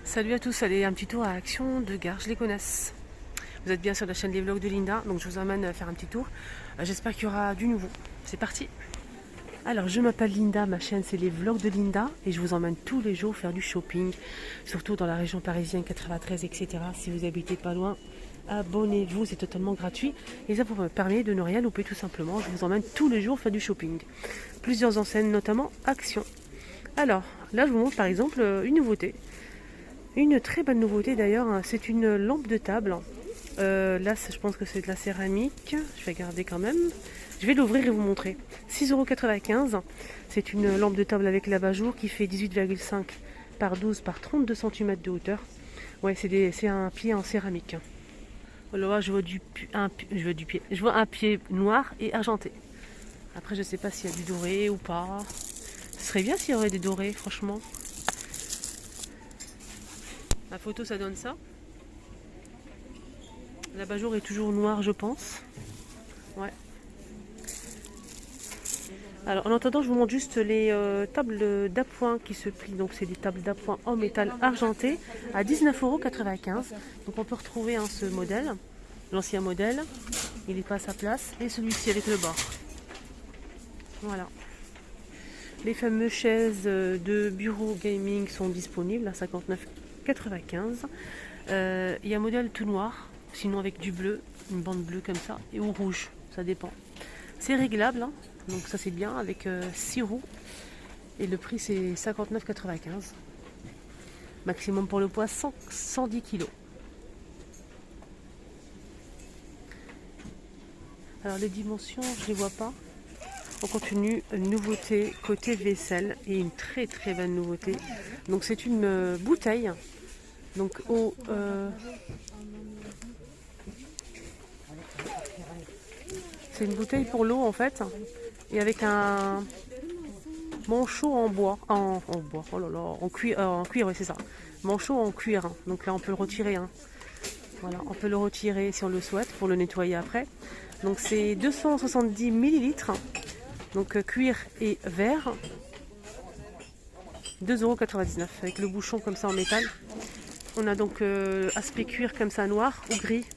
Salut à tous, allez un petit tour à Action de Garges-les-Gonesse. Vous êtes bien sur la chaîne des vlogs de Linda, donc je vous emmène faire un petit tour. J'espère qu'il y aura du nouveau. C'est parti. Alors je m'appelle Linda, ma chaîne c'est les vlogs de Linda et je vous emmène tous les jours faire du shopping, surtout dans la région parisienne 93, etc. Si vous habitez pas loin, abonnez-vous, c'est totalement gratuit et ça vous permet de ne rien louper tout simplement. Je vous emmène tous les jours faire du shopping. Plusieurs enseignes, notamment Action. Alors là je vous montre par exemple une nouveauté. Une très bonne nouveauté d'ailleurs, c'est une lampe de table. Là, je pense que c'est de la céramique. Je vais garder quand même. Je vais l'ouvrir et vous montrer. 6,95 €. C'est une lampe de table avec l'abat-jour qui fait 18,5 par 12 par 32 cm de hauteur. Ouais, c'est un pied en céramique. Là, je vois un pied noir et argenté. Après, je ne sais pas s'il y a du doré ou pas. Ce serait bien s'il y aurait des dorés, franchement. La photo, ça donne ça. L'abat-jour est toujours noir, je pense. Ouais. Alors, en attendant, je vous montre juste les tables d'appoint qui se plient. Donc, c'est des tables d'appoint en métal argenté à 19,95 €. Donc, on peut retrouver ce modèle, l'ancien modèle. Il n'est pas à sa place. Et celui-ci avec le bord. Voilà. Les fameuses chaises de bureau gaming sont disponibles à 59,95 €. Il y a un modèle tout noir, sinon avec du bleu, une bande bleue comme ça, et ou rouge, ça dépend. C'est réglable, hein, donc ça c'est bien, avec 6 roues. Et le prix c'est 59,95 €. Maximum pour le poids 110 kg. Alors les dimensions, je ne les vois pas. On continue, nouveauté côté vaisselle et une très très belle nouveauté. Donc c'est une bouteille. Donc c'est une bouteille pour l'eau en fait. Et avec un manchot en bois. En bois, oh là là, en cuir, oui c'est ça. Manchot en cuir. Hein. Donc là on peut le retirer. Hein. Voilà, on peut le retirer si on le souhaite pour le nettoyer après. Donc c'est 270 ml. Donc cuir et verre, 2,99 € avec le bouchon comme ça en métal. On a donc aspect cuir comme ça noir ou gris.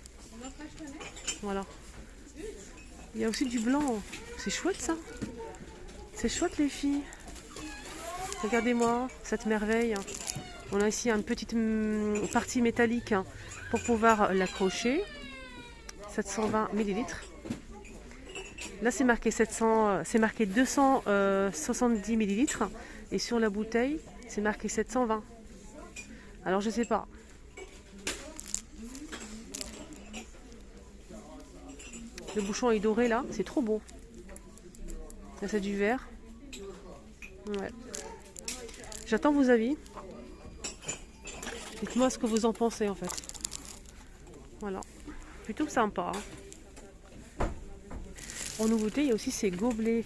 Voilà. Il y a aussi du blanc. C'est chouette ça. C'est chouette les filles. Regardez-moi cette merveille. On a ici une petite partie métallique pour pouvoir l'accrocher. 720 ml. Là c'est marqué 270 ml et sur la bouteille c'est marqué 720. Alors je sais pas. Le bouchon est doré là, c'est trop beau. Là c'est du verre. Ouais. J'attends vos avis. Dites-moi ce que vous en pensez en fait. Voilà. Plutôt sympa. Hein. En nouveauté, il y a aussi ces gobelets,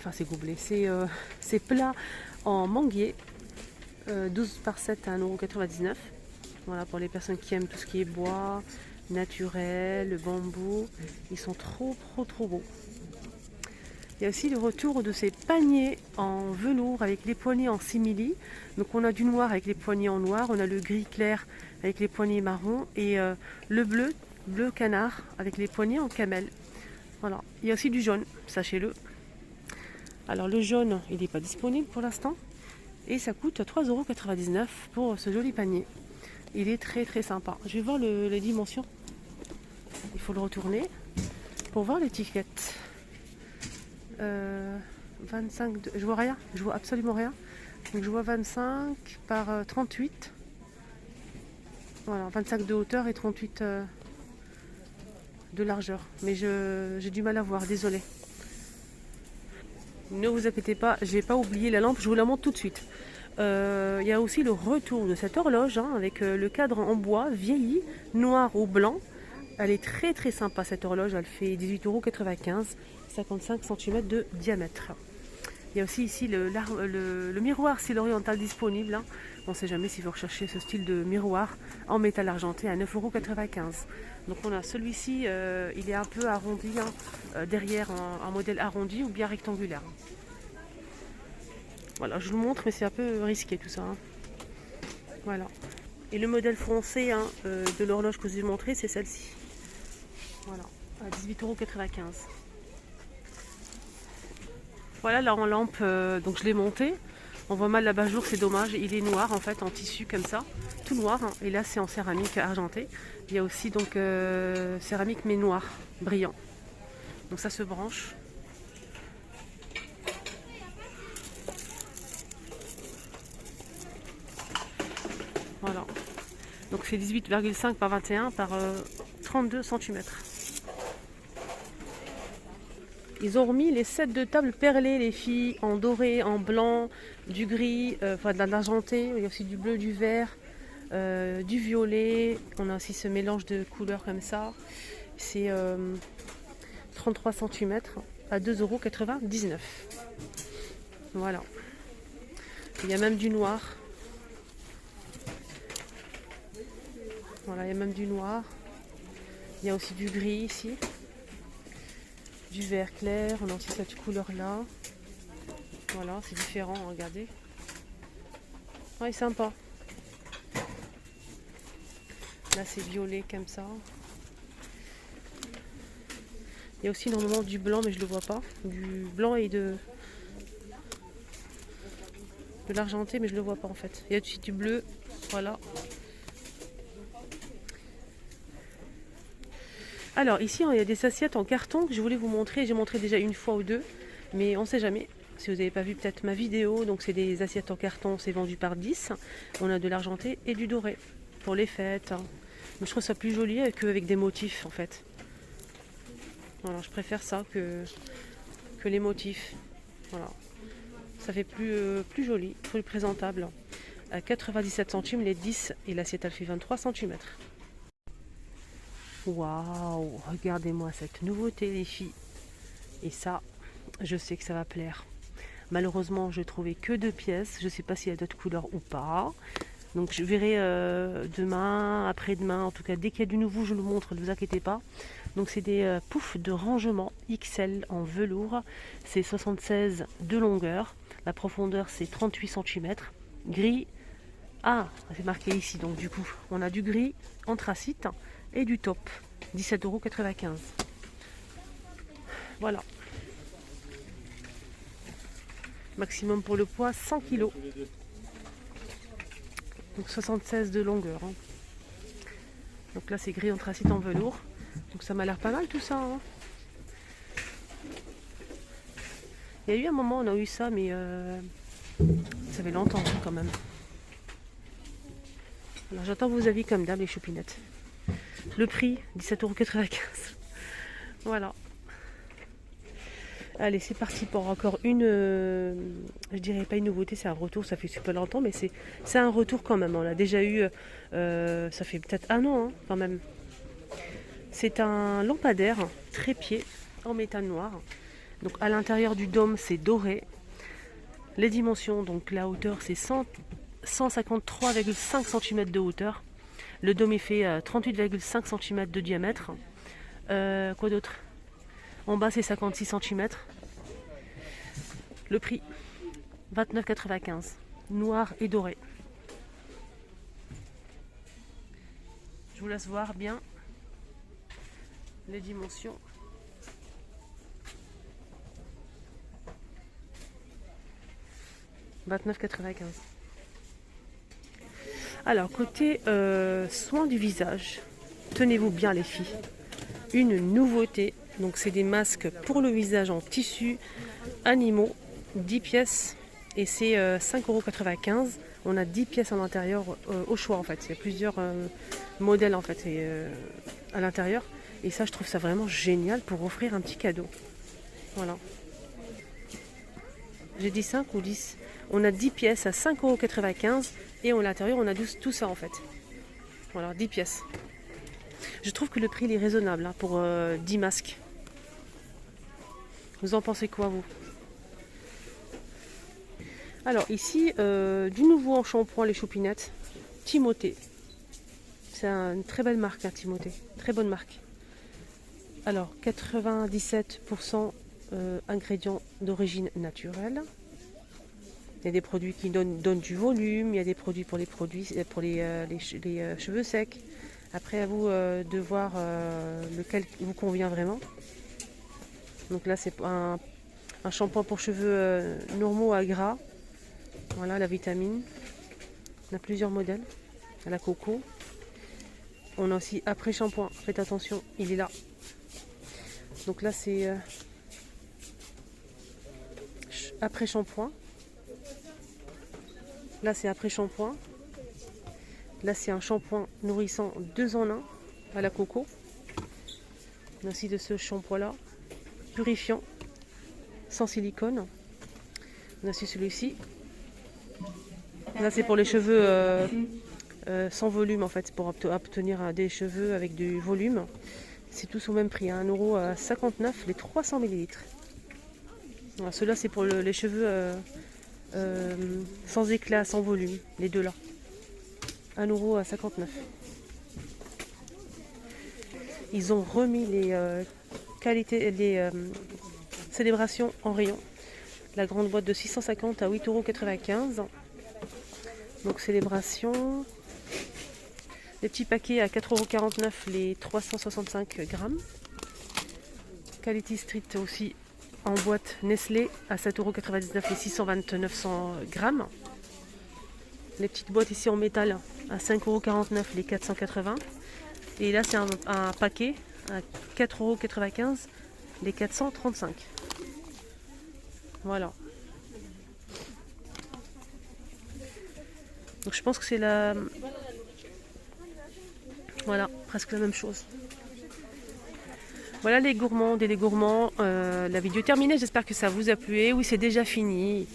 ces plats en manguier, 12 par 7 à 1,99 €. Voilà, pour les personnes qui aiment tout ce qui est bois, naturel, bambou. Ils sont trop beaux. Il y a aussi le retour de ces paniers en velours avec les poignées en simili. Donc on a du noir avec les poignées en noir, on a le gris clair avec les poignées marron et le bleu canard avec les poignées en camel. Voilà, il y a aussi du jaune, sachez-le. Alors le jaune, il n'est pas disponible pour l'instant. Et ça coûte 3,99 € pour ce joli panier. Il est très sympa. Je vais voir les dimensions. Il faut le retourner pour voir l'étiquette. 25, je vois rien, je vois absolument rien. Donc je vois 25 par 38. Voilà, 25 de hauteur et 38 de largeur, mais j'ai du mal à voir, désolé. Ne vous inquiétez pas, j'ai pas oublié la lampe, je vous la montre tout de suite. Il y a aussi le retour de cette horloge avec le cadre en bois vieilli, noir ou blanc. Elle est très sympa cette horloge, elle fait 18,95 €, 55 cm de diamètre. Il y a aussi ici le miroir style oriental disponible. Hein. On ne sait jamais si vous recherchez ce style de miroir en métal argenté à 9,95 €. Donc on a celui-ci, il est un peu arrondi, derrière un modèle arrondi ou bien rectangulaire. Voilà, je vous le montre, mais c'est un peu risqué tout ça. Hein. Voilà. Et le modèle foncé de l'horloge que je vous ai montré, c'est celle-ci. Voilà, à 18,95 €. Voilà, là en lampe, donc je l'ai monté. On voit mal l'abat-jour, c'est dommage. Il est noir en fait, en tissu comme ça, tout noir. Et là, c'est en céramique argentée. Il y a aussi donc céramique mais noir, brillant. Donc ça se branche. Voilà. Donc c'est 18,5 par 21 par 32 cm. Ils ont remis les sets de table perlés, les filles, en doré, en blanc, du gris, enfin de l'argenté. Il y a aussi du bleu, du vert, du violet. On a aussi ce mélange de couleurs comme ça. C'est 33 cm à 2,99 €. Voilà. Il y a même du noir. Voilà, il y a même du noir. Il y a aussi du gris ici. Du vert clair. On a aussi cette couleur là. Voilà, c'est différent, regardez. Ouais, sympa. Là, c'est violet comme ça. Il y a aussi normalement du blanc, mais je ne le vois pas. Du blanc et de l'argenté, mais je ne le vois pas en fait. Il y a aussi du bleu. Voilà. Alors ici, il y a des assiettes en carton que je voulais vous montrer. J'ai montré déjà une fois ou deux, mais on ne sait jamais. Si vous n'avez pas vu peut-être ma vidéo, donc c'est des assiettes en carton, c'est vendu par 10. On a de l'argenté et du doré pour les fêtes. Mais je trouve ça plus joli qu'avec des motifs en fait. Voilà, je préfère ça que les motifs. Voilà. Ça fait plus joli, plus présentable. À 97 centimes les 10 et l'assiette elle fait 23 cm. Waouh, regardez-moi cette nouveauté les filles. Et ça, je sais que ça va plaire. Malheureusement, je trouvais que 2 pièces. Je ne sais pas s'il y a d'autres couleurs ou pas. Donc je verrai demain, après-demain. En tout cas, dès qu'il y a du nouveau, je le montre, ne vous inquiétez pas. Donc c'est des poufs de rangement XL en velours. C'est 76 de longueur. La profondeur, c'est 38 cm. Gris. Ah, c'est marqué ici. Donc du coup, on a du gris anthracite et du taupe. 17,95 €. Voilà. Maximum pour le poids, 100 kg. Donc 76 de longueur. Donc là, c'est gris anthracite en velours. Donc ça m'a l'air pas mal tout ça. Il y a eu un moment, on a eu ça, mais ça fait longtemps quand même. Alors j'attends vos avis comme d'hab, les choupinettes. Le prix, 17,95 €. Voilà. Allez, c'est parti pour encore une... je dirais pas une nouveauté, c'est un retour, ça fait super longtemps, mais c'est un retour quand même. On l'a déjà eu, ça fait peut-être un an quand même. C'est un lampadaire trépied en métal noir. Donc à l'intérieur du dôme, c'est doré. Les dimensions, donc la hauteur, c'est 153,5 cm de hauteur. Le dôme, il fait 38,5 cm de diamètre. Quoi d'autre? En bas, c'est 56 cm. Le prix, 29,95 €. Noir et doré. Je vous laisse voir bien les dimensions. « 29,95 €. Alors, côté soins du visage, tenez-vous bien les filles. Une nouveauté. Donc c'est des masques pour le visage en tissu animaux, 10 pièces et c'est 5,95 €. On a 10 pièces à l'intérieur au choix en fait. Il y a plusieurs modèles en fait à l'intérieur. Et ça je trouve ça vraiment génial pour offrir un petit cadeau. Voilà. J'ai dit 5 ou 10. On a 10 pièces à 5,95 € et à l'intérieur on a tout ça en fait. Voilà, 10 pièces. Je trouve que le prix il est raisonnable pour 10 masques. Vous en pensez quoi, vous? Alors, ici, du nouveau en shampoing, les choupinettes. Timothée. C'est une très belle marque, Timothée. Très bonne marque. Alors, 97% ingrédients d'origine naturelle. Il y a des produits qui donnent du volume, il y a des produits pour les cheveux secs. Après, à vous de voir lequel vous convient vraiment. Donc là, c'est un shampoing pour cheveux normaux à gras. Voilà, la vitamine. On a plusieurs modèles. À la coco. On a aussi après shampoing. Faites attention, il est là. Donc là, c'est après shampoing. Là, c'est après shampoing. Là, c'est un shampoing nourrissant 2 en 1 à la coco. On a aussi de ce shampoing-là, purifiant, sans silicone. On a aussi celui-ci. Là, c'est pour les cheveux sans volume, en fait, pour obtenir des cheveux avec du volume. C'est tous au même prix, hein, 1,59 € les 300 ml. Voilà, ceux-là, c'est pour les cheveux sans éclat, sans volume, les deux là. 1,59 €. Ils ont remis les célébrations en rayon. La grande boîte de 650 à 8,95 €. Donc célébration. Les petits paquets à 4,49 € les 365 grammes. Quality Street aussi en boîte Nestlé à 7,99 € les 629 grammes. Les petites boîtes ici en métal à 5,49 € les 480. Et là c'est un paquet à 4,95 € les 435. Voilà. Donc je pense que c'est voilà, presque la même chose. Voilà les gourmandes et les gourmands, la vidéo est terminée, j'espère que ça vous a plu. Oui, c'est déjà fini.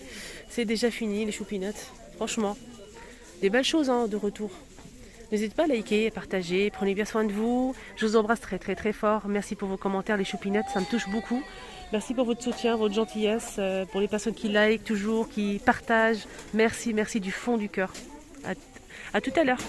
C'est déjà fini les choupinettes. Franchement, des belles choses hein, de retour. N'hésitez pas à liker, à partager, prenez bien soin de vous. Je vous embrasse très très très fort. Merci pour vos commentaires les choupinettes, ça me touche beaucoup. Merci pour votre soutien, votre gentillesse, pour les personnes qui like toujours, qui partagent. Merci, merci du fond du cœur. À tout à l'heure.